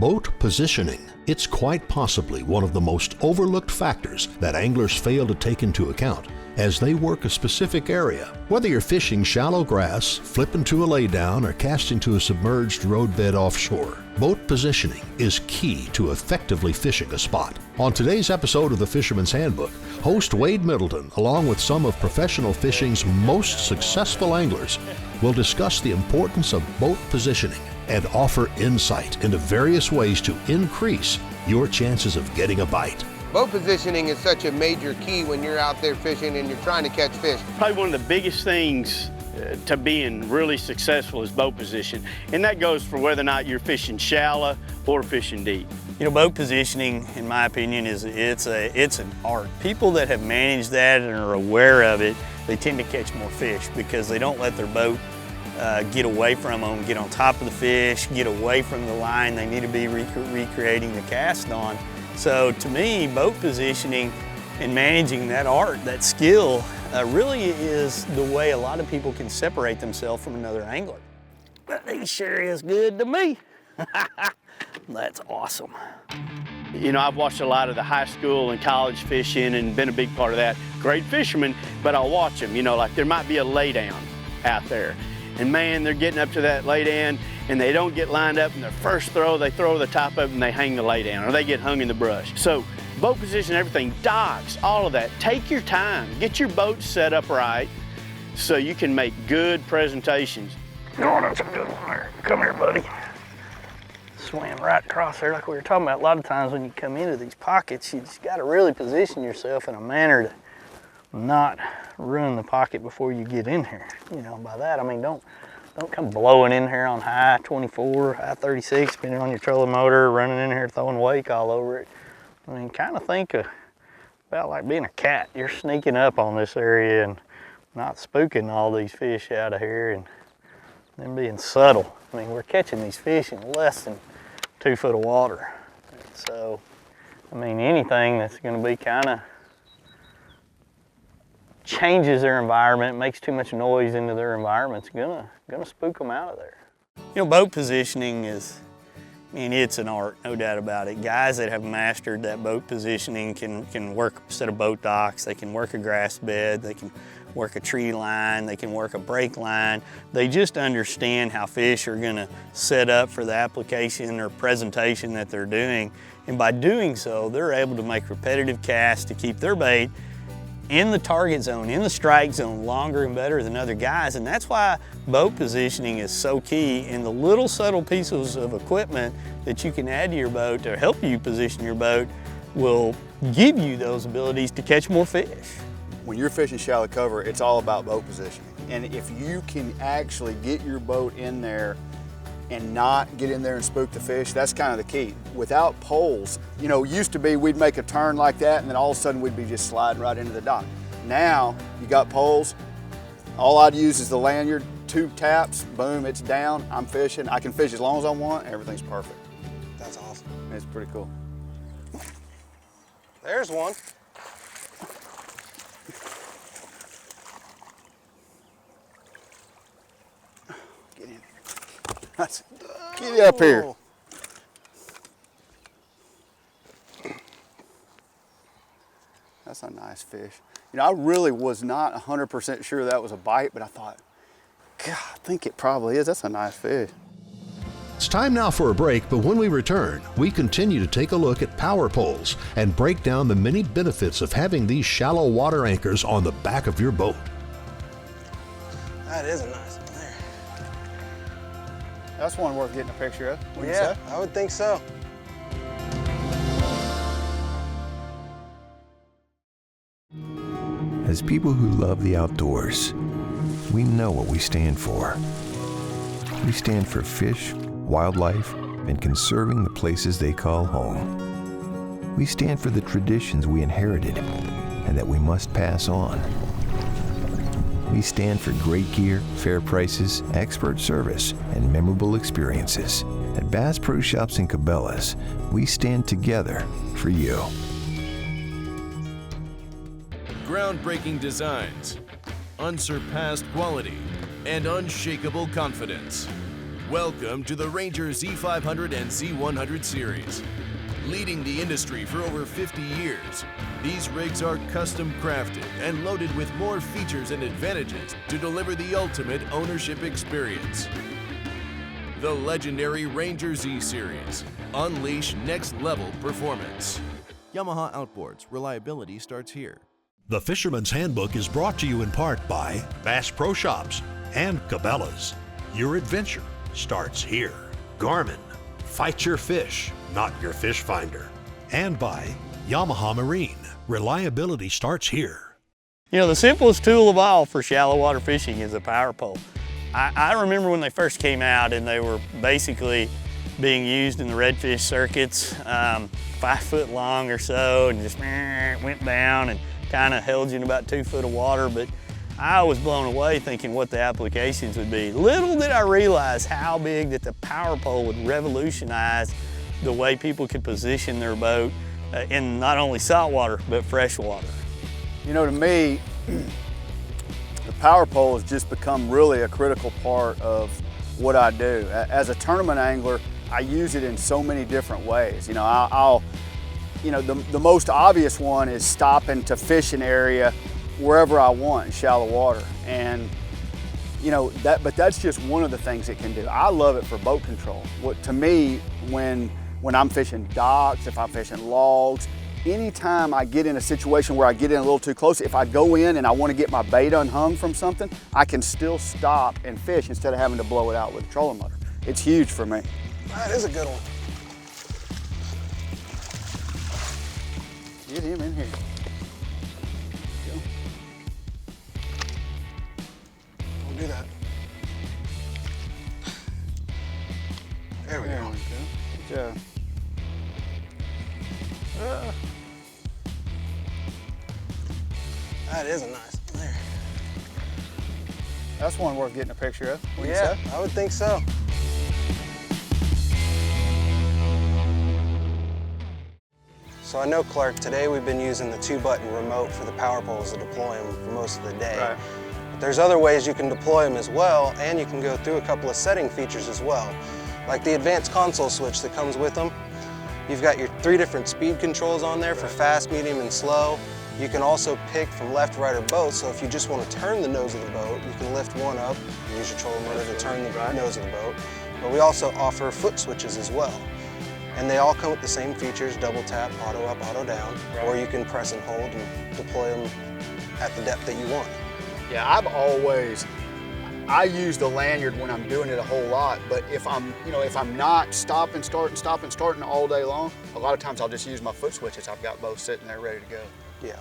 Boat positioning. It's quite possibly one of the most overlooked factors that anglers fail to take into account as they work a specific area. Whether you're fishing shallow grass, flipping to a laydown, or casting to a submerged roadbed offshore, boat positioning is key to effectively fishing a spot. On today's episode of the Fisherman's Handbook, host Wade Middleton, along with some of professional fishing's most successful anglers, will discuss the importance of boat positioning and offer insight into various ways to increase your chances of getting a bite. Boat positioning is such a major key when you're out there fishing and you're trying to catch fish. Probably one of the biggest things to being really successful is boat position. And that goes for whether or not you're fishing shallow or fishing deep. You know, boat positioning, in my opinion, it's an art. People that have managed that and are aware of it, they tend to catch more fish because they don't let their boat get away from them, get on top of the fish, get away from the line they need to be recreating the cast on. So to me, boat positioning and managing that art, that skill, really is the way a lot of people can separate themselves from another angler. But he sure is good to me. That's awesome. You know, I've watched a lot of the high school and college fishing and been a big part of that. Great fishermen, but I'll watch them, you know, like there might be a laydown out there. And man, they're getting up to that laydown and they don't get lined up in their first throw, they throw the top of it and they hang the laydown or they get hung in the brush. So boat position, everything, docks, all of that. Take your time, get your boat set up right so you can make good presentations. Oh, that's a good one there. Come here, buddy. Swam right across there like we were talking about. A lot of times when you come into these pockets, you just got to really position yourself in a manner to not ruin the pocket before you get in here. You know, by that I mean don't come blowing in here on high 24, high 36, depending on your trolling motor, running in here throwing wake all over it. I mean, kind of think about like being a cat. You're sneaking up on this area and not spooking all these fish out of here and then being subtle. I mean, we're catching these fish in less than 2 foot of water. So, I mean, anything that's going to be kind of changes their environment, makes too much noise into their environment, it's gonna spook them out of there. You know, boat positioning is, I mean, it's an art, no doubt about it. Guys that have mastered that boat positioning can work a set of boat docks, they can work a grass bed, they can work a tree line, they can work a brake line. They just understand how fish are gonna set up for the application or presentation that they're doing. And by doing so, they're able to make repetitive casts to keep their bait in the target zone, in the strike zone, longer and better than other guys. And that's why boat positioning is so key, and the little subtle pieces of equipment that you can add to your boat to help you position your boat will give you those abilities to catch more fish. When you're fishing shallow cover, it's all about boat positioning. And if you can actually get your boat in there and not get in there and spook the fish, that's kind of the key. Without poles, you know, used to be we'd make a turn like that and then all of a sudden we'd be just sliding right into the dock. Now, you got poles, all I'd use is the lanyard, 2 taps, boom, it's down, I'm fishing. I can fish as long as I want, everything's perfect. That's awesome. It's pretty cool. There's one. Get in. Get up here. That's a nice fish. You know, I really was not 100% sure that was a bite, but I thought, God, I think it probably is. That's a nice fish. It's time now for a break, but when we return, we continue to take a look at power poles and break down the many benefits of having these shallow water anchors on the back of your boat. That is a nice one there. That's one worth getting a picture of. Wouldn't you Yeah, say? I would think so. As people who love the outdoors, we know what we stand for. We stand for fish, wildlife, and conserving the places they call home. We stand for the traditions we inherited and that we must pass on. We stand for great gear, fair prices, expert service, and memorable experiences. At Bass Pro Shops and Cabela's, we stand together for you. Groundbreaking designs, unsurpassed quality, and unshakable confidence. Welcome to the Ranger Z500 and Z100 series. Leading the industry for over 50 years, these rigs are custom crafted and loaded with more features and advantages to deliver the ultimate ownership experience. The legendary Ranger Z series. Unleash next level performance. Yamaha Outboards. Reliability starts here. The Fisherman's Handbook is brought to you in part by Bass Pro Shops and Cabela's. Your adventure starts here. Garmin. Fight your fish, not your fish finder. And by Yamaha Marine. Reliability starts here. You know, the simplest tool of all for shallow water fishing is a power pole. I remember when they first came out and they were basically being used in the redfish circuits, 5 foot long or so, and just went down and kind of held you in about 2 foot of water. But I was blown away thinking what the applications would be. Little did I realize how big that the power pole would revolutionize the way people could position their boat in not only saltwater, but freshwater. You know, to me, the power pole has just become really a critical part of what I do. As a tournament angler, I use it in so many different ways. You know, the most obvious one is stopping to fish an area wherever I want in shallow water. And you know, but that's just one of the things it can do. I love it for boat control. To me, when I'm fishing docks, if I'm fishing logs, anytime I get in a situation where I get in a little too close, if I go in and I want to get my bait unhung from something, I can still stop and fish instead of having to blow it out with a trolling motor. It's huge for me. That is a good one. Get him in here. Don't do that. There we go. Good job. That is a nice one there. That's one worth getting a picture of. What do you Yeah, say? I would think so. So I know, Clark, today we've been using the 2-button remote for the power poles to deploy them for most of the day. Right. But there's other ways you can deploy them as well, and you can go through a couple of setting features as well. Like the advanced console switch that comes with them. You've got your 3 different speed controls on there for fast, medium, and slow. You can also pick from left, right, or both, so if you just want to turn the nose of the boat, you can lift one up, use your trolling motor to turn the nose of the boat. But we also offer foot switches as well. And they all come with the same features, double tap, auto up, auto down, or you can press and hold and deploy them at the depth that you want. Yeah, I use the lanyard when I'm doing it a whole lot, but if I'm not stopping, starting all day long, a lot of times I'll just use my foot switches. I've got both sitting there ready to go. Yeah.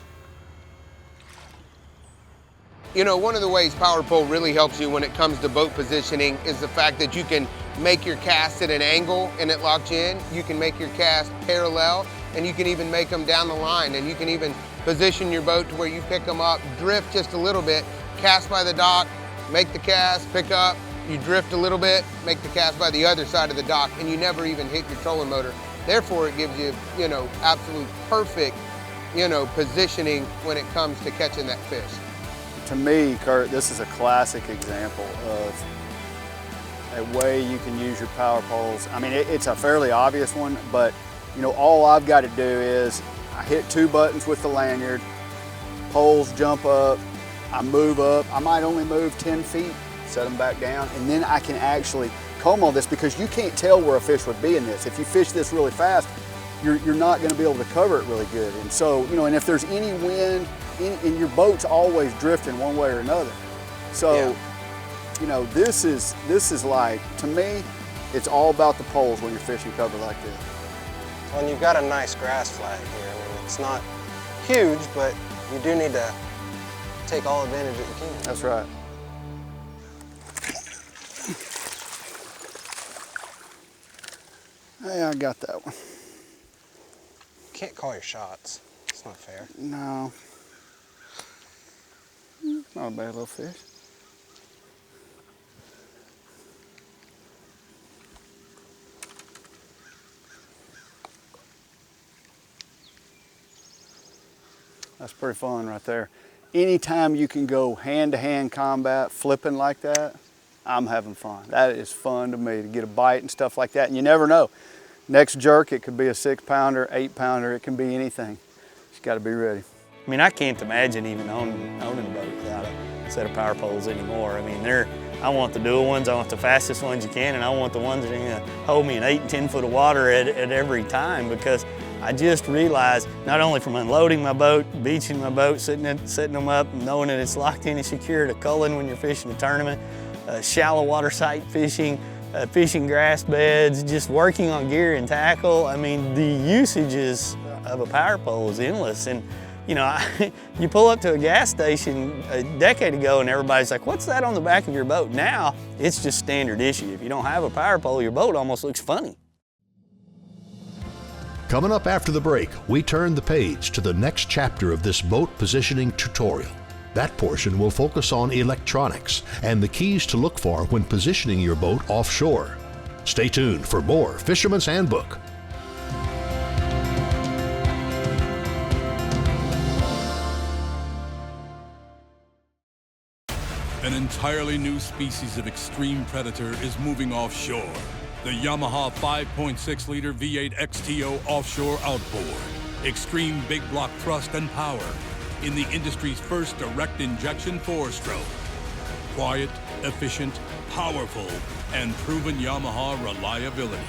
You know, one of the ways power pole really helps you when it comes to boat positioning is the fact that you can make your cast at an angle and it locks you in. You can make your cast parallel, and you can even make them down the line, and you can even position your boat to where you pick them up, drift just a little bit, cast by the dock, make the cast, pick up, you drift a little bit, make the cast by the other side of the dock, and you never even hit your trolling motor. Therefore, it gives you, absolute perfect, positioning when it comes to catching that fish. To me, Kurt, this is a classic example of a way you can use your power poles. I mean, it's a fairly obvious one, but all I've got to do is I hit 2 buttons with the lanyard, poles jump up, I move up. I might only move 10 feet, set them back down, and then I can actually comb all this, because you can't tell where a fish would be in this. If you fish this really fast, you're not going to be able to cover it really good. And so, and if there's any wind, and your boat's always drifting one way or another. So, this is like, to me, it's all about the poles when you're fishing cover like this. Well, and you've got a nice grass flag here. I mean, it's not huge, but you do need to take all advantage that you can. That's right. Hey, I got that one. You can't call your shots. It's not fair. No. Not a bad little fish. That's pretty fun right there. Anytime you can go hand-to-hand combat, flipping like that, I'm having fun. That is fun to me, to get a bite and stuff like that. And you never know. Next jerk, it could be a 6-pounder, 8-pounder, it can be anything. Just got to be ready. I mean, I can't imagine even owning a boat without a set of power poles anymore. I mean, I want the dual ones, I want the fastest ones you can, and I want the ones that are gonna hold me in 8 and 10 foot of water at every time, because I just realized, not only from unloading my boat, beaching my boat, setting them up, knowing that it's locked in and secure, to culling when you're fishing a tournament, shallow water sight fishing, fishing grass beds, just working on gear and tackle. I mean, the usages of a power pole is endless. And you know, you pull up to a gas station a decade ago and everybody's like, what's that on the back of your boat? Now, it's just standard issue. If you don't have a power pole, your boat almost looks funny. Coming up after the break, we turn the page to the next chapter of this boat positioning tutorial. That portion will focus on electronics and the keys to look for when positioning your boat offshore. Stay tuned for more Fisherman's Handbook. An entirely new species of extreme predator is moving offshore. The Yamaha 5.6-liter V8 XTO offshore outboard. Extreme big block thrust and power in the industry's first direct injection 4-stroke. Quiet, efficient, powerful, and proven Yamaha reliability.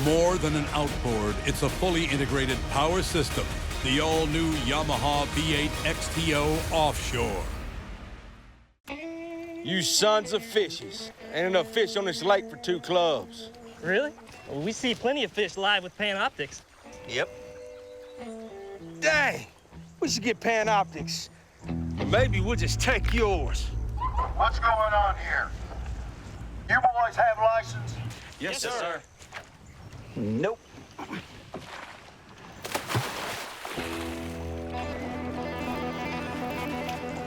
More than an outboard, it's a fully integrated power system. The all-new Yamaha V8 XTO offshore. You sons of fishes. Ain't enough fish on this lake for 2 clubs. Really? Well, we see plenty of fish live with Panoptics. Yep. Dang, we should get Panoptics. Or maybe we'll just take yours. What's going on here? You boys have license? Yes, sir. Nope.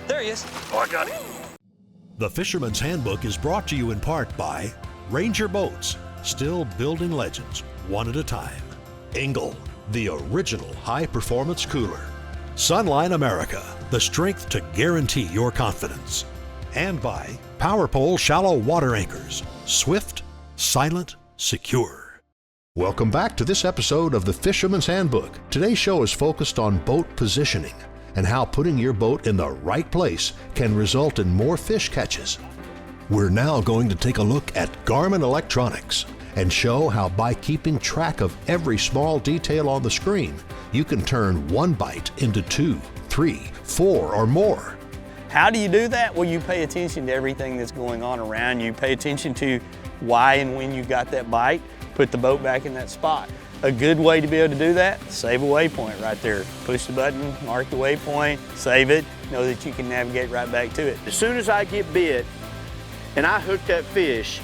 There he is. Oh, I got it. The Fisherman's Handbook is brought to you in part by Ranger Boats, still building legends one at a time. Engel, the original high-performance cooler. Sunline America, the strength to guarantee your confidence. And by PowerPole Shallow Water Anchors, swift, silent, secure. Welcome back to this episode of the Fisherman's Handbook. Today's show is focused on boat positioning and how putting your boat in the right place can result in more fish catches. We're now going to take a look at Garmin electronics and show how by keeping track of every small detail on the screen, you can turn one bite into 2, 3, 4, or more. How do you do that? Well, you pay attention to everything that's going on around you. Pay attention to why and when you got that bite. Put the boat back in that spot. A good way to be able to do that, save a waypoint right there. Push the button, mark the waypoint, save it, know that you can navigate right back to it. As soon as I get bit and I hook that fish,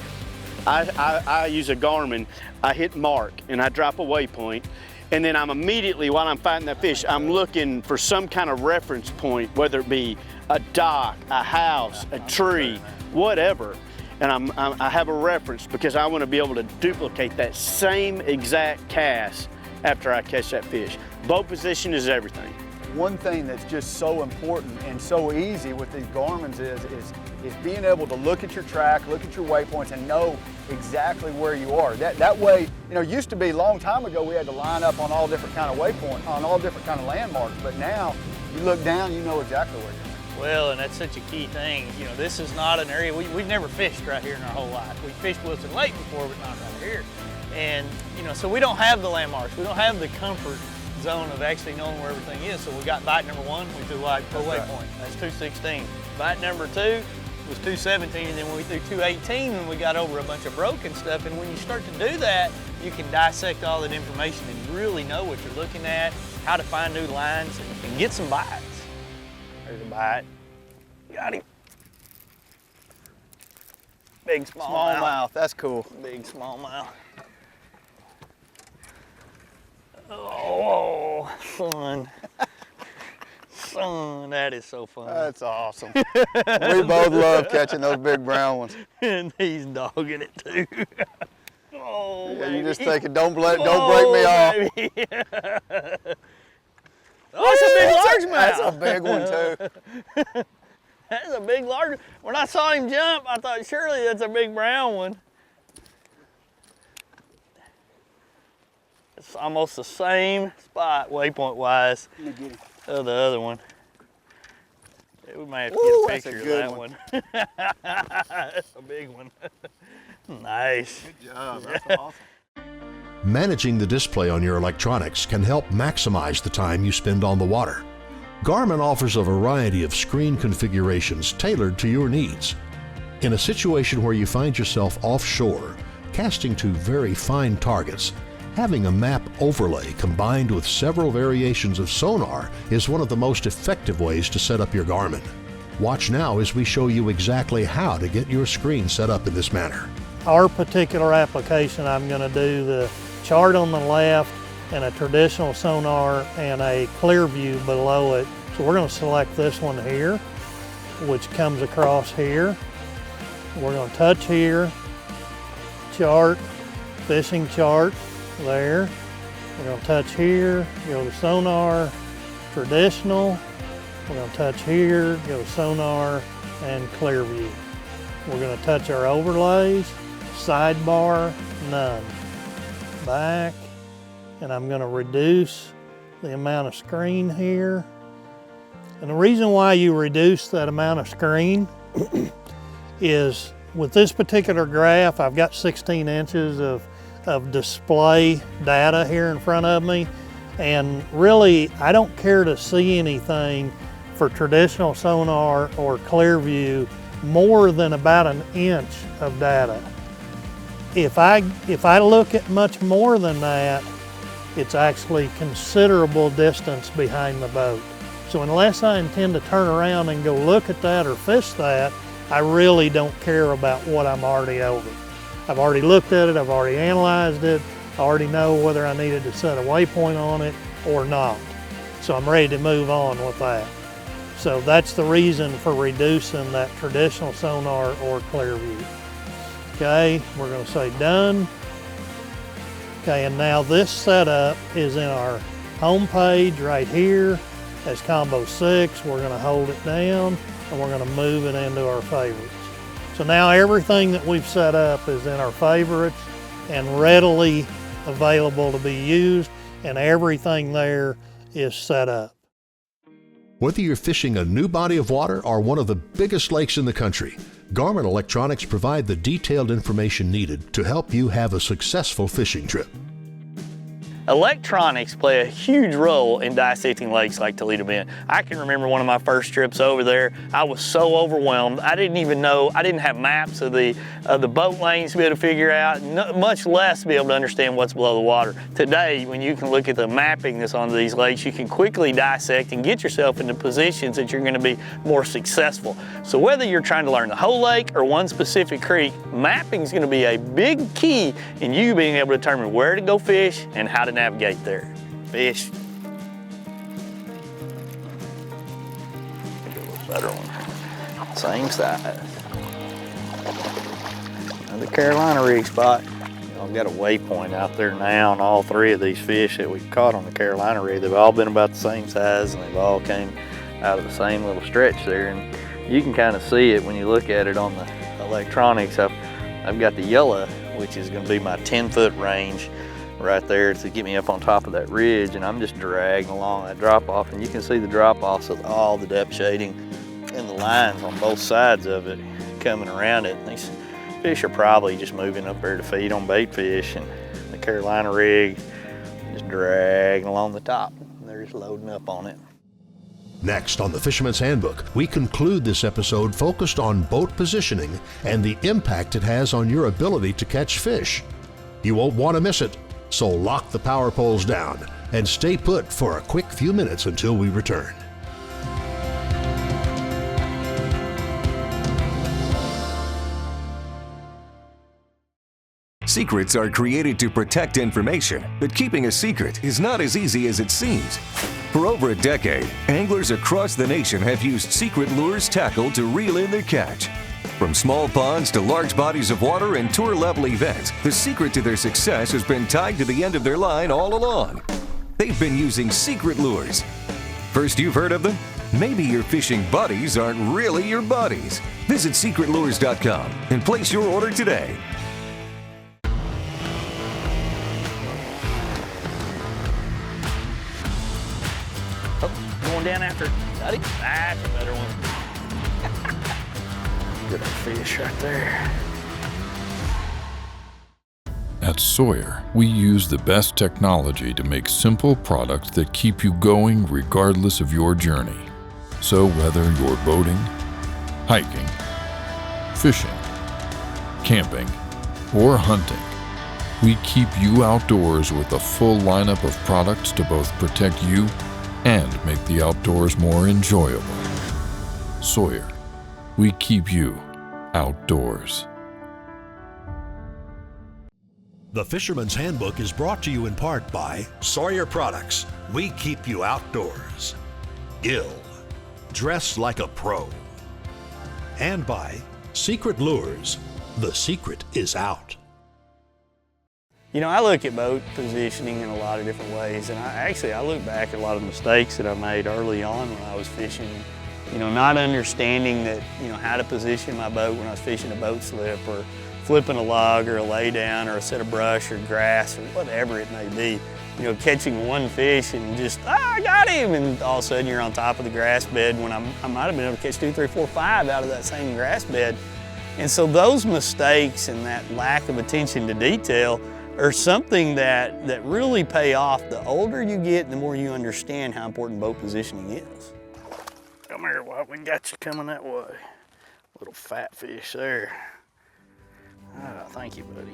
I use a Garmin, I hit mark and I drop a waypoint, and then I'm immediately, while I'm fighting that fish, I'm looking for some kind of reference point, whether it be a dock, a house, a tree, whatever. And I have a reference because I want to be able to duplicate that same exact cast after I catch that fish. Boat position is everything. One thing that's just so important and so easy with these Garmin's is being able to look at your track, look at your waypoints, and know exactly where you are. That way, you know, it used to be a long time ago we had to line up on all different kind of waypoints, on all different kind of landmarks, but now you look down, you know exactly where you're at. Well, and that's such a key thing. You know, this is not an area, we've never fished right here in our whole life. We fished Wilson Lake before, but not right here. And, you know, so we don't have the landmarks. We don't have the comfort zone of actually knowing where everything is. So we got bite number 1, we threw like per waypoint. That's 216. Bite number 2 was 217, and then we threw 218 and we got over a bunch of broken stuff. And when you start to do that, you can dissect all that information and really know what you're looking at, how to find new lines, and get some bites. There's a bite. Got him. Big small mouth. That's cool. Big smallmouth. Oh, son. Son, that is so fun. That's awesome. We both love catching those big brown ones. And he's dogging it too. Oh, yeah, baby. you just think it, don't break me off. Oh, it's a big largemouth. That's a big one too. That's a big large. When I saw him jump, I thought surely that's a big brown one. It's almost the same spot waypoint wise of the other one. We might have to get a picture of that one. That's a big one. Nice. Good job. That's awesome. Managing the display on your electronics can help maximize the time you spend on the water. Garmin offers a variety of screen configurations tailored to your needs. In a situation where you find yourself offshore, casting to very fine targets, having a map overlay combined with several variations of sonar is one of the most effective ways to set up your Garmin. Watch now as we show you exactly how to get your screen set up in this manner. Our particular application, I'm going to do the chart on the left and a traditional sonar and a clear view below it. So we're going to select this one here, which comes across here. We're going to touch here, chart, fishing chart, there. We're going to touch here, go to sonar, traditional. We're going to touch here, go to sonar, and clear view. We're going to touch our overlays, sidebar, none. Back, and I'm going to reduce the amount of screen here. And the reason why you reduce that amount of screen is with this particular graph, I've got 16 inches of display data here in front of me, and really I don't care to see anything for traditional sonar or clear view more than about an inch of data. If I look at much more than that, it's actually considerable distance behind the boat. So unless I intend to turn around and go look at that or fish that, I really don't care about what I'm already over. I've already looked at it, I've already analyzed it, I already know whether I needed to set a waypoint on it or not. So I'm ready to move on with that. So that's the reason for reducing that traditional sonar or clear view. Okay, we're going to say done. Okay, and now this setup is in our home page right here as combo 6. We're going to hold it down and we're going to move it into our favorites. So now everything that we've set up is in our favorites and readily available to be used, and everything there is set up. Whether you're fishing a new body of water or one of the biggest lakes in the country, Garmin electronics provide the detailed information needed to help you have a successful fishing trip. Electronics play a huge role in dissecting lakes like Toledo Bend. I can remember one of my first trips over there. I was so overwhelmed. I didn't even know, I didn't have maps of the boat lanes to be able to figure out, much less to be able to understand what's below the water. Today, when you can look at the mapping that's on these lakes, you can quickly dissect and get yourself into positions that you're going to be more successful. So whether you're trying to learn the whole lake or one specific creek, mapping is going to be a big key in you being able to determine where to go fish and how to navigate there. Fish. Get a little better one. Same size. Another Carolina rig spot. I've got a waypoint out there now on all 3 of these fish that we've caught on the Carolina rig. They've all been about the same size and they've all came out of the same little stretch there. And you can kind of see it when you look at it on the electronics. I've got the yellow, which is going to be my 10-foot range right there to get me up on top of that ridge, and I'm just dragging along that drop off, and you can see the drop offs of all the depth shading and the lines on both sides of it coming around it. And these fish are probably just moving up there to feed on bait fish, and the Carolina rig just dragging along the top. They're just loading up on it. Next on the Fisherman's Handbook, we conclude this episode focused on boat positioning and the impact it has on your ability to catch fish. You won't want to miss it. So lock the power poles down and stay put for a quick few minutes until we return. Secrets are created to protect information, but keeping a secret is not as easy as it seems. For over a decade, anglers across the nation have used secret lures tackle to reel in their catch. From small ponds to large bodies of water and tour-level events, the secret to their success has been tied to the end of their line all along. They've been using secret lures. First you've heard of them? Maybe your fishing buddies aren't really your buddies. Visit secretlures.com and place your order today. Oh, going down after Duddy. That's a better one. Good fish right there. At Sawyer, we use the best technology to make simple products that keep you going regardless of your journey. So whether you're boating, hiking, fishing, camping, or hunting, we keep you outdoors with a full lineup of products to both protect you and make the outdoors more enjoyable. Sawyer, we keep you outdoors. The Fisherman's Handbook is brought to you in part by Sawyer Products. We keep you outdoors. Gill. Dress like a pro. And by Secret Lures. The secret is out. You know, I look at boat positioning in a lot of different ways, and I look back at a lot of mistakes that I made early on when I was fishing. You know, not understanding that, you know, how to position my boat when I was fishing a boat slip, or flipping a log or a lay down or a set of brush or grass or whatever it may be. You know, catching one fish and just, I got him, and all of a sudden you're on top of the grass bed when I might have been able to catch 2, 3, 4, 5 out of that same grass bed. And so those mistakes and that lack of attention to detail are something that really pay off the older you get, the more you understand how important boat positioning is. Come here, Walt, we got you coming that way. Little fat fish there. Oh, thank you, buddy.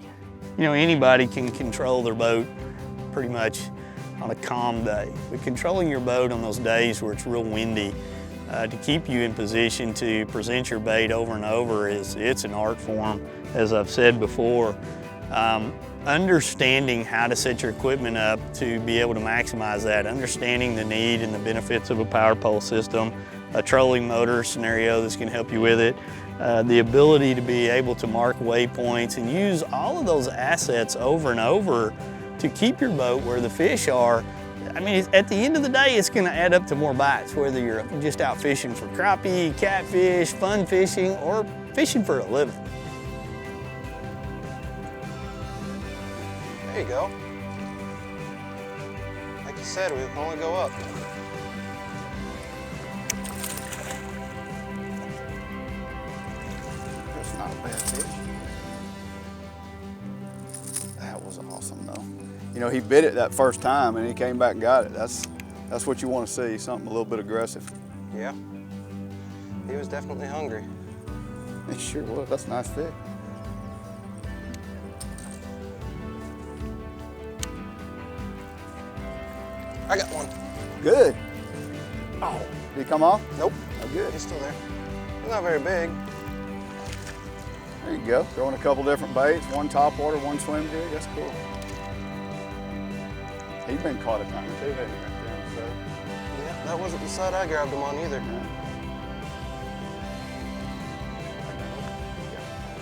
You know, anybody can control their boat pretty much on a calm day. But controlling your boat on those days where it's real windy, to keep you in position to present your bait over and over it's an art form, as I've said before. Understanding how to set your equipment up to be able to maximize that, understanding the need and the benefits of a power pole system, a trolling motor scenario that's going to help you with it, the ability to be able to mark waypoints and use all of those assets over and over to keep your boat where the fish are. I mean, at the end of the day, it's going to add up to more bites, whether you're just out fishing for crappie, catfish, fun fishing, or fishing for a living. There you go. Like you said, we can only go up. That's not a bad fish. That was awesome, though. You know, he bit it that first time, and he came back and got it. That's what you want to see, something a little bit aggressive. Yeah. He was definitely hungry. He sure was. That's a nice fish. I got one. Good. Oh, did he come off? Nope. Oh, good. He's still there. He's not very big. There you go. Throwing a couple different baits, one top water, one swim jig. That's cool. He's been caught a time or two, hasn't he, right there on the side? Yeah, that wasn't the side I grabbed him on either.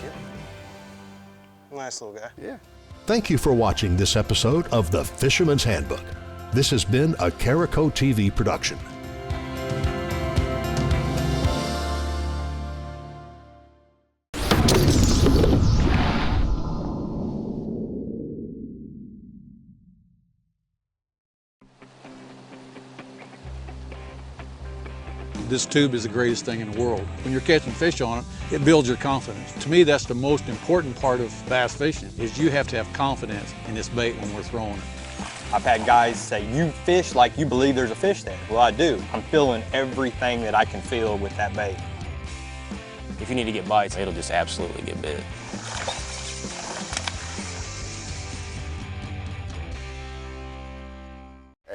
Yeah. Nice little guy. Yeah. Thank you for watching this episode of The Fisherman's Handbook. This has been a Carico TV production. This tube is the greatest thing in the world. When you're catching fish on it, it builds your confidence. To me, that's the most important part of bass fishing, is you have to have confidence in this bait when we're throwing it. I've had guys say, you fish like you believe there's a fish there. Well, I do. I'm feeling everything that I can feel with that bait. If you need to get bites, it'll just absolutely get bit.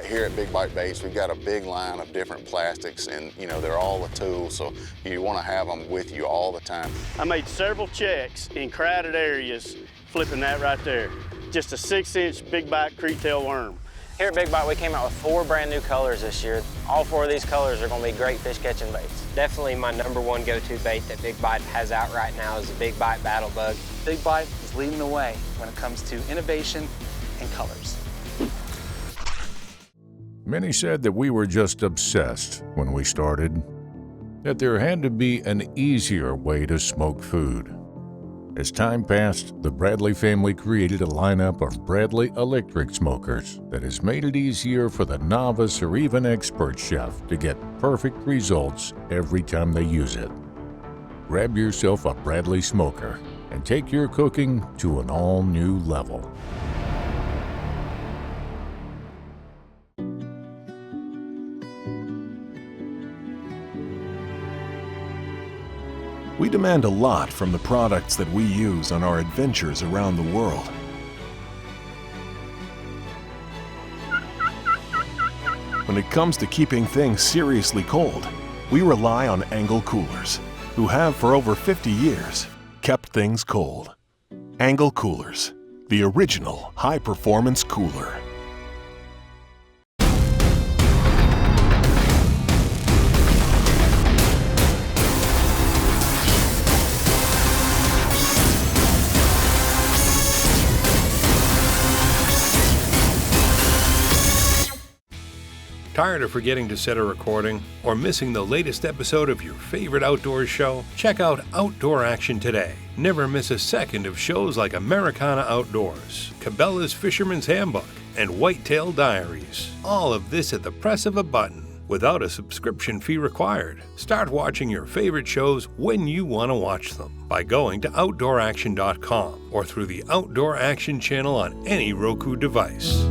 Here at Big Bite Baits, we've got a big line of different plastics, and you know, they're all a tool, so you want to have them with you all the time. I made several checks in crowded areas flipping that right there. Just a 6-inch big bite Kriet tail worm. Here at Big Bite, we came out with 4 brand new colors this year. All 4 of these colors are going to be great fish catching baits. Definitely my #1 go-to bait that Big Bite has out right now is the Big Bite Battle Bug. Big Bite is leading the way when it comes to innovation and colors. Many said that we were just obsessed when we started, that there had to be an easier way to smoke food. As time passed, the Bradley family created a lineup of Bradley electric smokers that has made it easier for the novice or even expert chef to get perfect results every time they use it. Grab yourself a Bradley smoker and take your cooking to an all-new level. We demand a lot from the products that we use on our adventures around the world. When it comes to keeping things seriously cold, we rely on Angler Coolers, who have for over 50 years kept things cold. Angler Coolers, the original high-performance cooler. Tired of forgetting to set a recording or missing the latest episode of your favorite outdoors show? Check out Outdoor Action today. Never miss a second of shows like Americana Outdoors, Cabela's Fisherman's Handbook, and Whitetail Diaries. All of this at the press of a button, without a subscription fee required. Start watching your favorite shows when you want to watch them by going to OutdoorAction.com or through the Outdoor Action channel on any Roku device.